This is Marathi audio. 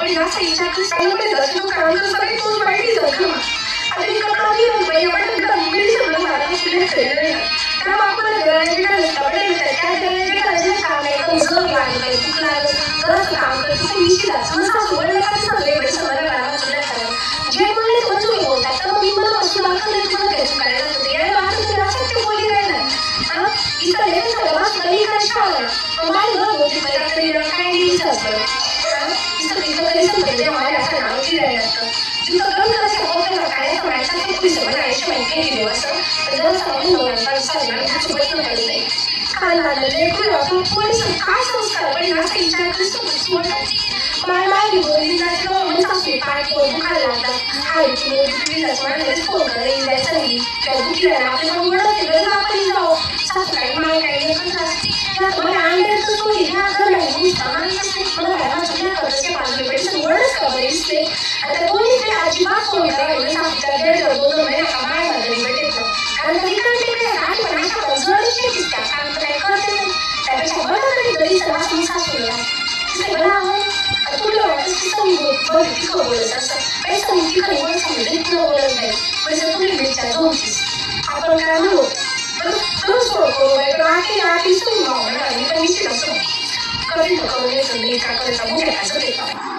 पण जास्त विचार कर सांगून जातो काम तर सगळे तोच माहिती जातो आता मी कधी बाई आपण एकदम मुली सगळं मला सुले खेळले त्या बापाला गरजे का नसतं त्या गरजे का जे काम आहे तो जग लागलं तू लागलं रस काम कर तू विचार समजा सोडलं का सगळे बडे समजा करायला सुद्धा करायला जे म्हणले तो तुम्ही बोलता तर मी मला असं दाखवलं तुम्हाला त्याचं करायला होतं या बाहेर तुला असं बोली राहिला हां इथं लेट सगळं कधी काय शाळा माझी घर होती मला तरी काय विचारलं इथं तिथं कधी समजले मला असं नाव दिलं असतं जिथं गंध असं होतं काय करायचं ते पुढे सगळं आयुष्य माहिती दिलं असं पण जर समजून बघायला सांगणार तुझं बटन पडलं नाही काय लागलं लेकरू आपण पोलीस काय संस्कार पण असं विचार करतो माय माय बोलली जायचं म्हणजे सासू काय दुखायला लागतात हाय तुम्ही जायचं मला फोन करेल जायचं नाही त्या दुखीला आपल्याला ओळख केलं तर आपण जाऊ सासू काय माय काय मला आणलं तुम्ही ह्या मला घरामध्ये खर्चचे पाहिजे पैसे ओळख का बरे दिसले आता कोणी ते अजिबात फोन करायला सासूच्या बेडवर बोलून नाही का माय माझं भेटेल कारण तरी कळते काय आणि पण अशा पजवळीच नाही दिसतात कारण काय कळते नाही त्यापेक्षा बघा तरी घरी सगळा तुम्ही सासूला सगळं आहे तुला वाटतं की समजून बघ तिखं बोलत असं काही समजून तिखं बोलत समजून तुला बोलत नाही म्हणजे तुम्ही विचार दोनचीच आपण काय म्हणू आधी समजा मी पण विचार असं कधी करून येतं नाही का करता मुख्य असं देतात